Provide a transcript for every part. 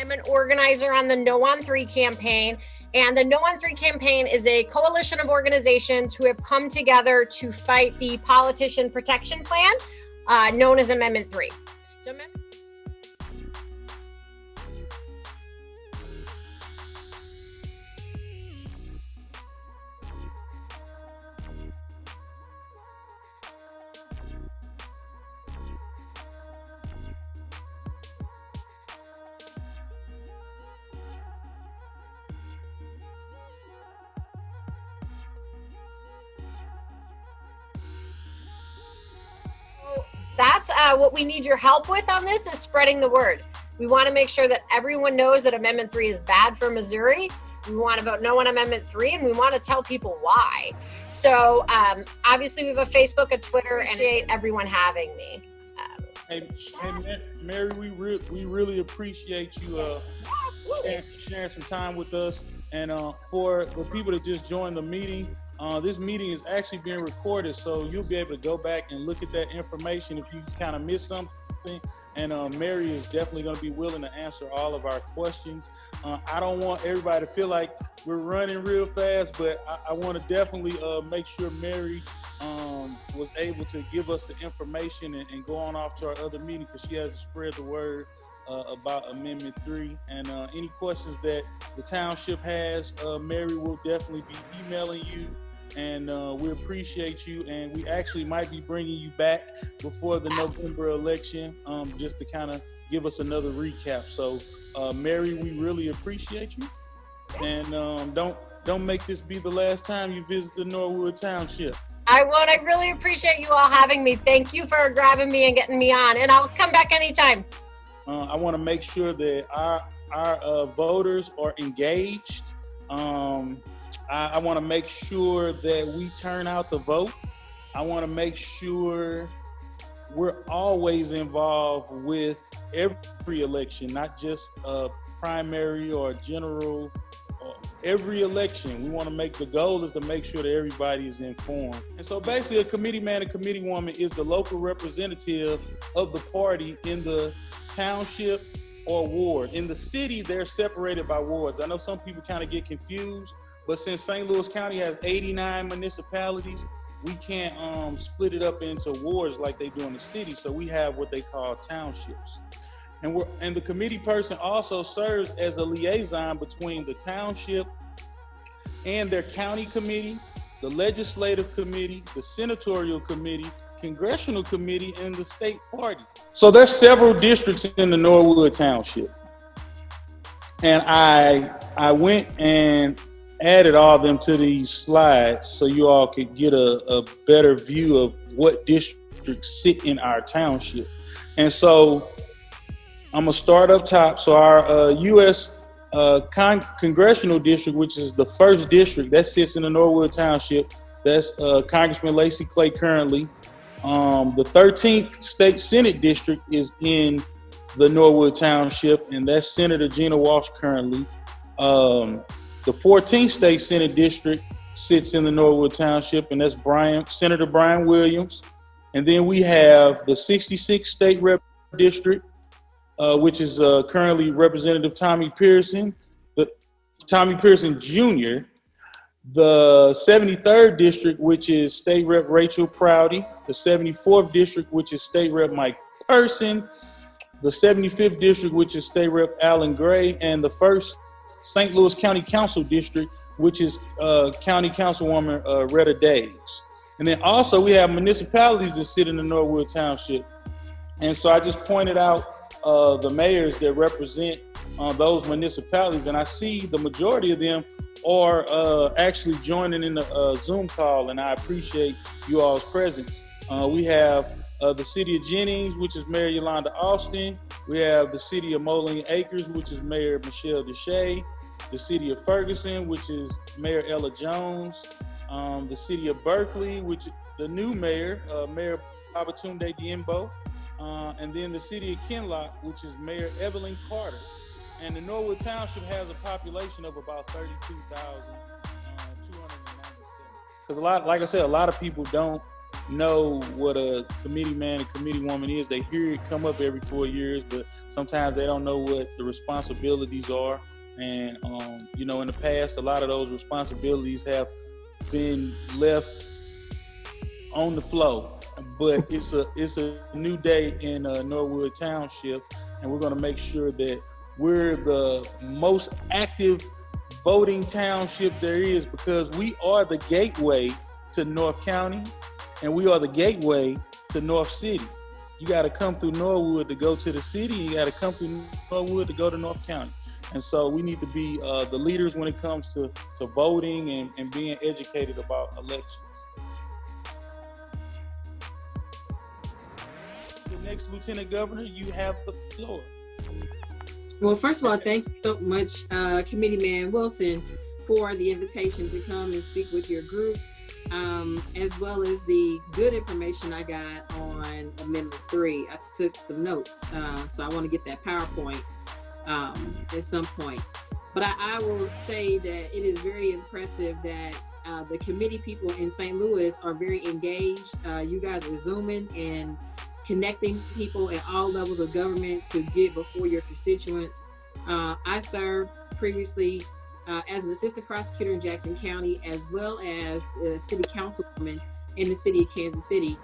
I'm an organizer on the No on 3 campaign. And the No on 3 campaign is a coalition of organizations who have come together to fight the Politician Protection Plan, known as Amendment 3. So that's what we need your help with on this, is spreading the word. We want to make sure that everyone knows that Amendment 3 is bad for Missouri. We want to vote no on Amendment 3, and we want to tell people why. So obviously we have a Facebook, a Twitter, and appreciate everyone having me. Hey, Mary, we really appreciate you sharing some time with us. And for the people that just joined the meeting, this meeting is actually being recorded, so you'll be able to go back and look at that information if you kind of missed something. And Mary is definitely going to be willing to answer all of our questions. I don't want everybody to feel like we're running real fast, but I want to definitely make sure Mary was able to give us the information and go on off to our other meeting, because she has to spread the word about Amendment 3. And any questions that the township has, Mary will definitely be emailing you. And we appreciate you, and we actually might be bringing you back before the November election, just to kind of give us another recap. So Mary, we really appreciate you, and don't make this be the last time you visit the Norwood Township. I won't. I really appreciate you all having me. Thank you for grabbing me and getting me on, and I'll come back anytime. I want to make sure that our voters are engaged. I want to make sure that we turn out the vote. I want to make sure we're always involved with every election, not just a primary or general. Every election, we want to make, the goal is to make sure that everybody is informed. And so basically a committee man and committee woman is the local representative of the party in the township or ward. In the city, they're separated by wards. I know some people kind of get confused, but since St. Louis County has 89 municipalities, we can't split it up into wards like they do in the city. So we have what they call townships. And the committee person also serves as a liaison between the township and their county committee, the legislative committee, the senatorial committee, congressional committee, and the state party. So there's several districts in the Norwood Township. And I went and added all of them to these slides so you all could get a better view of what districts sit in our township. And so I'm gonna start up top. So our U.S. Congressional District, which is the first district that sits in the Norwood Township, that's Congressman Lacey Clay currently. The 13th State Senate District is in the Norwood Township, and that's Senator Gina Walsh currently. The 14th State Senate District sits in the Norwood Township, and that's Senator Brian Williams. And then we have the 66th State Rep District, which is currently Representative Tommy Pearson Jr., the 73rd District, which is State Rep Rachel Prouty, the 74th District, which is State Rep Mike Person, the 75th District, which is State Rep Alan Gray, and the 1st St. Louis County Council District, which is County Councilwoman Retta Days. And then also we have municipalities that sit in the Norwood Township. And so I just pointed out the mayors that represent those municipalities, and I see the majority of them are actually joining in the Zoom call, and I appreciate you all's presence. We have the city of Jennings, which is Mayor Yolanda Austin. We have the city of Moline Acres, which is Mayor Michelle Deshay. The city of Ferguson, which is Mayor Ella Jones. The city of Berkeley, which the new mayor, Mayor Babatunde Diembo. And then the city of Kinloch, which is Mayor Evelyn Carter. And the Norwood Township has a population of about 32,297. Because like I said, a lot of people don't know what a committee man and committee woman is. They hear it come up every 4 years, but sometimes they don't know what the responsibilities are. And, in the past, a lot of those responsibilities have been left on the flow. But it's a new day in Norwood Township, and we're going to make sure that we're the most active voting township there is, because we are the gateway to North County, and we are the gateway to North City. You got to come through Norwood to go to the city. You got to come through Norwood to go to North County. And so we need to be the leaders when it comes to voting and being educated about elections. The next Lieutenant Governor, you have the floor. Well, first of all, thank you so much, Committeeman Wilson, for the invitation to come and speak with your group, as well as the good information I got on Amendment 3. I took some notes, so I want to get that PowerPoint at some point. But I will say that it is very impressive that the committee people in St. Louis are very engaged. You guys are Zooming and connecting people at all levels of government to get before your constituents. I served previously as an assistant prosecutor in Jackson County, as well as a city councilwoman in the city of Kansas City.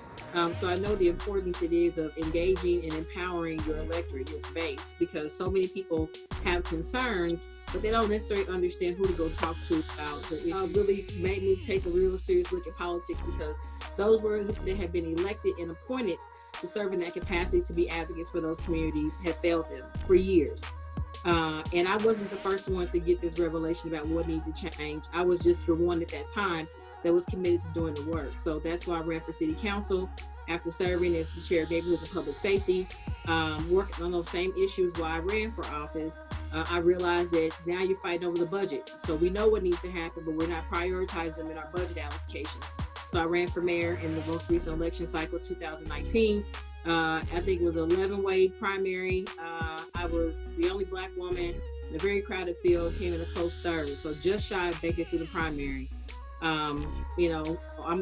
So I know the importance it is of engaging and empowering your electorate, your base, because so many people have concerns, but they don't necessarily understand who to go talk to about the issue. Really made me take a real serious look at politics, because those that have been elected and appointed to serve in that capacity to be advocates for those communities have failed them for years. And I wasn't the first one to get this revelation about what needed to change. I was just the one at that time that was committed to doing the work. So that's why I ran for city council after serving as the chair of neighborhoods and public safety, working on those same issues while I ran for office. I realized that now you're fighting over the budget. So we know what needs to happen, but we're not prioritizing them in our budget allocations. So I ran for mayor in the most recent election cycle, 2019. I think it was an 11-way primary. I was the only Black woman in a very crowded field, came in a close third. So just shy of making it through the primary. I'm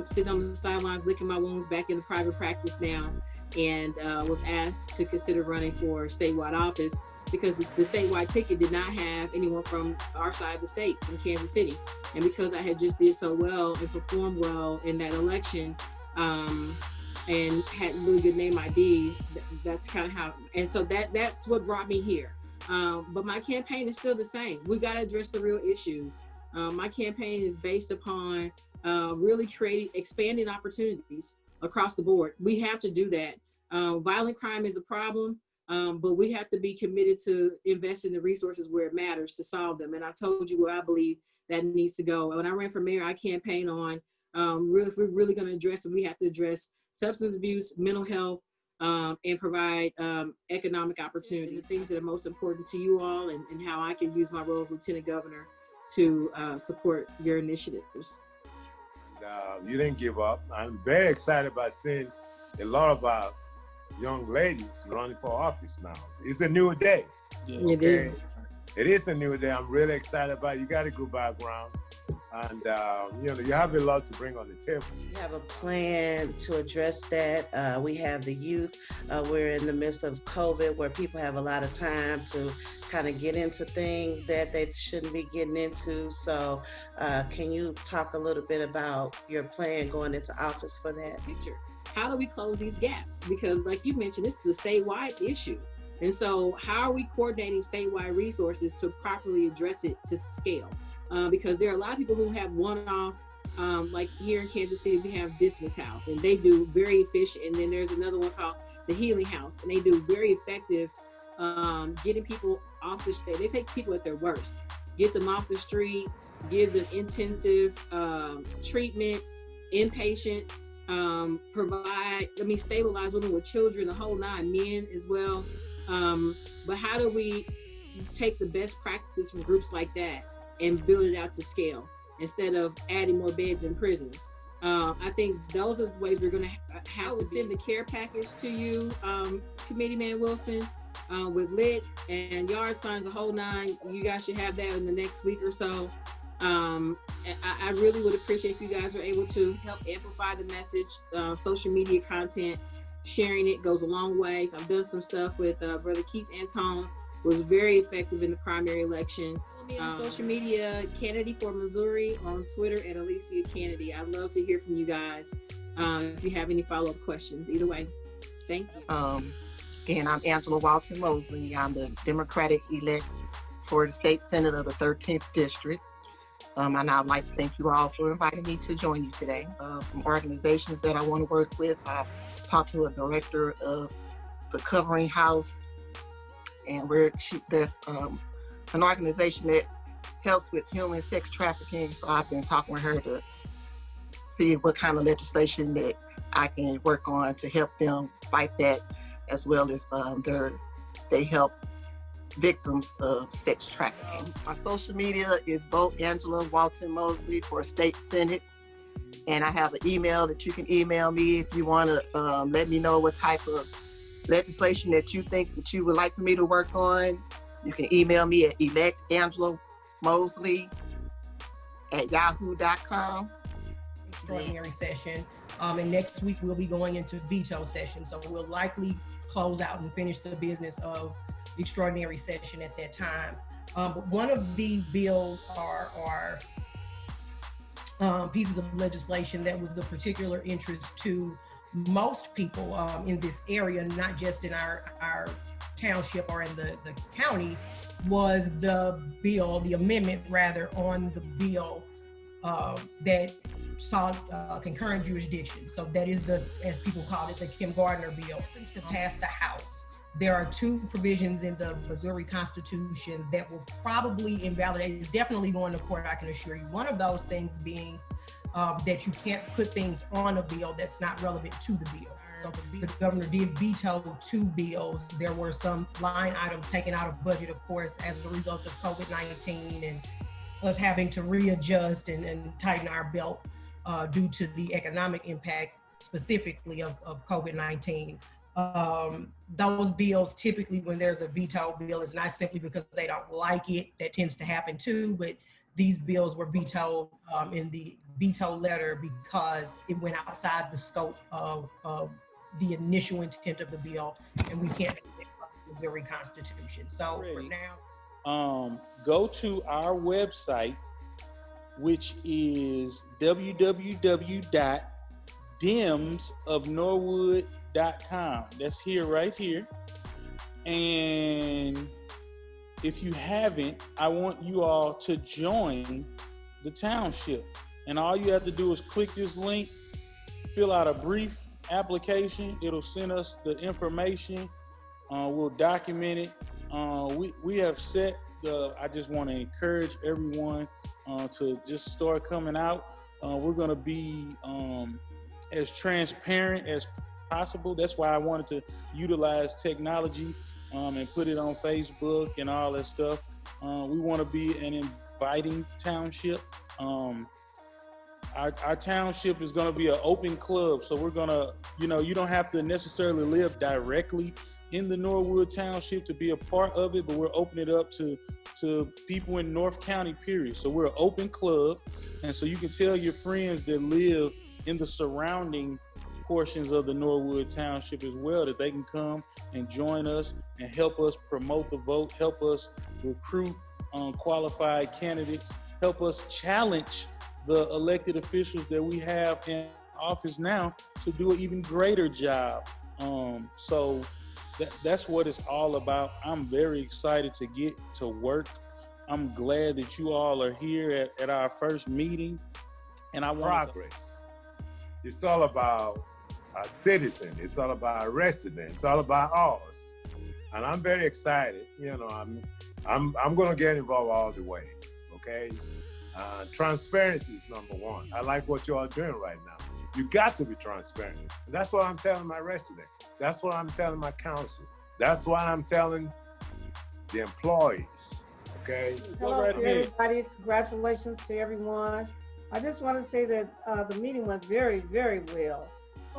sitting on the sidelines licking my wounds back into private practice now, and was asked to consider running for statewide office because the statewide ticket did not have anyone from our side of the state, from Kansas City. And because I had just did so well and performed well in that election, and had really good name ID, that's kind of how, and so that's what brought me here. But my campaign is still the same. We got to address the real issues. My campaign is based upon really expanding opportunities across the board. We have to do that. Violent crime is a problem, but we have to be committed to invest in the resources where it matters to solve them. And I told you where I believe that needs to go. When I ran for mayor, I campaigned on, if we're really going to address it, we have to address substance abuse, mental health, and provide economic opportunity, the things that are most important to you all, and how I can use my role as Lieutenant Governor to support your initiatives. You didn't give up. I'm very excited about seeing a lot of our young ladies running for office now. It's a new day. Yeah. It is. It is a new day. I'm really excited about it. You got a good background. And, you have a lot to bring on the table. We have a plan to address that. We have the youth. We're in the midst of COVID, where people have a lot of time to kind of get into things that they shouldn't be getting into. So can you talk a little bit about your plan going into office for that? How do we close these gaps? Because like you mentioned, this is a statewide issue. And so how are we coordinating statewide resources to properly address it to scale? Because there are a lot of people who have one-off, like here in Kansas City, we have Dismas House, and they do very efficient. And then there's another one called the Healing House, and they do very effective getting people off the street. They take people at their worst, get them off the street, give them intensive treatment, inpatient, stabilize women with children, the whole nine, men as well. But how do we take the best practices from groups like that and build it out to scale instead of adding more beds in prisons? I think those are the ways we're going to have to send the care package to you, Committeeman Wilson, with lit and yard signs, the whole nine. You guys should have that in the next week or so. I really would appreciate if you guys are able to help amplify the message. Social media content, sharing it goes a long ways. I've done some stuff with Brother Keith Antone, was very effective in the primary election. Follow me on social media, Kennedy for Missouri, on Twitter at ALISSIA CANADY. I'd love to hear from you guys if you have any follow-up questions. Either way, thank you. Again, I'm Angela Walton Mosley. I'm the Democratic elect for the State Senate of the 13th District. And I'd like to thank you all for inviting me to join you today. Some organizations that I want to work with. I've talked to a director of the Covering House, and there's an organization that helps with human sex trafficking. So I've been talking with her to see what kind of legislation that I can work on to help them fight that, as well as they help victims of sex trafficking. My social media is both Angela Walton Mosley for State Senate, and I have an email that you can email me if you want to let me know what type of legislation that you think that you would like for me to work on. You can email me at electangelamosley@yahoo.com. Extraordinary session, and next week we'll be going into veto session, so we'll likely close out and finish the business of extraordinary session at that time. But one of the bills are pieces of legislation that was of particular interest to most people in this area, not just in our township or in the county, was the amendment rather, on the bill that saw concurrent jurisdiction. So that is as people call it, the Kim Gardner bill to pass the House. There are two provisions in the Missouri Constitution that will probably invalidate. It's definitely going to court, I can assure you. One of those things being that you can't put things on a bill that's not relevant to the bill. So the governor did veto two bills. There were some line items taken out of budget, of course, as a result of COVID-19 and us having to readjust and tighten our belt due to the economic impact specifically of COVID-19. Those bills, typically when there's a veto bill, it's not simply because they don't like it. That tends to happen too, but these bills were vetoed in the veto letter because it went outside the scope of the initial intent of the bill, and we can't do that by the Missouri Constitution. So for now, go to our website, which is www.demsofnorwood.com. That's right here. And if you haven't, I want you all to join the township. And all you have to do is click this link, fill out a brief application. It'll send us the information. We'll document it. We have set I just want to encourage everyone to just start coming out. We're going to be as transparent as possible. That's why I wanted to utilize technology and put it on Facebook and all that stuff. We want to be an inviting township. Our township is going to be an open club. So we're going to, you don't have to necessarily live directly in the Norwood Township to be a part of it, but we're opening it up to people in North County, period. So we're an open club. And so you can tell your friends that live in the surrounding portions of the Norwood Township as well, that they can come and join us and help us promote the vote, help us recruit qualified candidates, help us challenge the elected officials that we have in office now to do an even greater job. So that's what it's all about. I'm very excited to get to work. I'm glad that you all are here at our first meeting. And I want progress. It's all about our citizen. It's all about our residents. It's all about us. And I'm very excited. I'm going to get involved all the way. Okay. Transparency is number one. I like what you all are doing right now. You got to be transparent. And that's what I'm telling my residents. That's what I'm telling my council. That's what I'm telling the employees. Okay. Hello to everybody. Congratulations to everyone. I just want to say that the meeting went very, very well.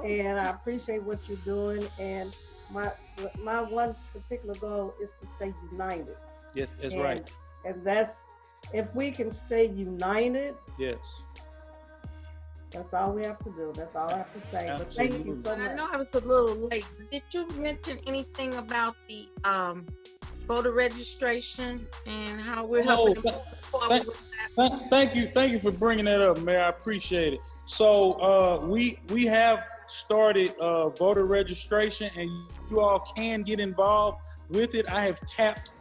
And I appreciate what you're doing. And my one particular goal is to stay united. Yes, that's right. And that's if we can stay united, Yes. that's all we have to do. That's all I have to say. But thank you so And I know much. I was a little late. But did you mention anything about the voter registration and how we're helping them move forward with that? Thank you for bringing that up, Mayor. I appreciate it. So we have started voter registration, and you all can get involved with it. I have tapped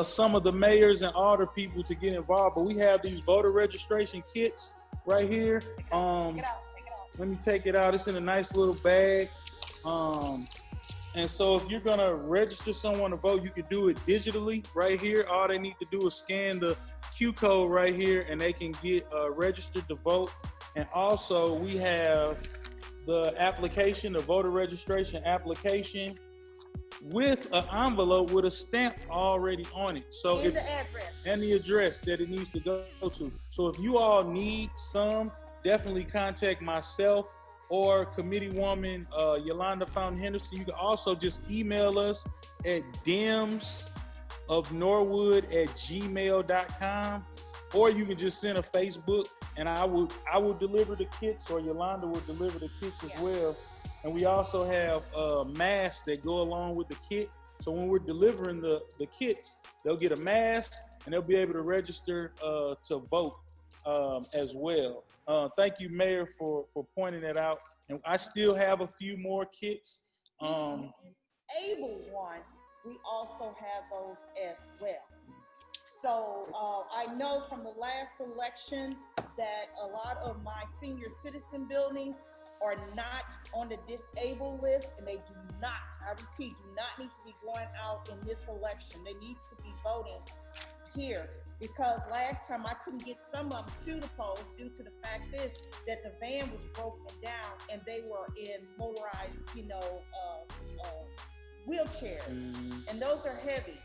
some of the mayors and other people to get involved, but we have these voter registration kits right here. Let me take it out. It's in a nice little bag. And so if you're gonna register someone to vote, you can do it digitally right here. All they need to do is scan the Q code right here, and they can get registered to vote. And also we have the application, the voter registration application, with an envelope with a stamp already on it. So And the address. and the address that it needs to go to. So if you all need some, definitely contact myself or committee woman Yolanda Fountain Henderson. You can also just email us at demsofnorwood@gmail.com, or you can just send a Facebook, and I will deliver the kits, or Yolanda will deliver the kits as well. And we also have masks that go along with the kit. So when we're delivering the kits, they'll get a mask and they'll be able to register to vote as well. Thank you, Mayor, for pointing that out. And I still have a few more kits. The disabled one, we also have those as well. So I know from the last election that a lot of my senior citizen buildings are not on the disabled list, and they do not, I repeat, do not need to be going out in this election. They need to be voting here, because last time I couldn't get some of them to the polls due to the fact is that the van was broken down and they were in motorized, wheelchairs, and those are heavy.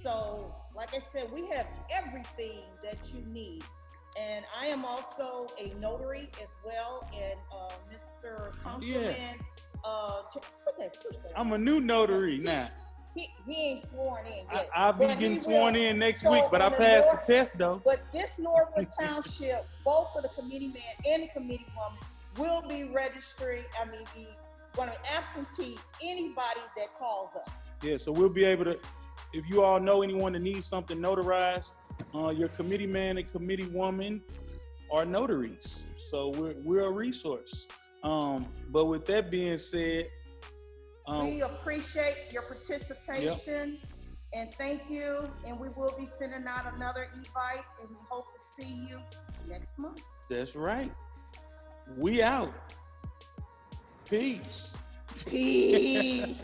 So, like I said, we have everything that you need. And I am also a notary as well. And Mr. Councilman, I'm a new notary now. He ain't sworn in yet. I'll be but getting he sworn will. in next So week, but I on the passed the North- test though. But this Norwood Township, both for the committee man and the committee woman, will be registering, going to absentee anybody that calls us. Yeah, so we'll be able to, if you all know anyone that needs something notarized, your committee man and committee woman are notaries. So we're a resource. But with that being said, We appreciate your participation and thank you. And we will be sending out another invite, and we hope to see you next month. that's right. We out. Peace. Peace.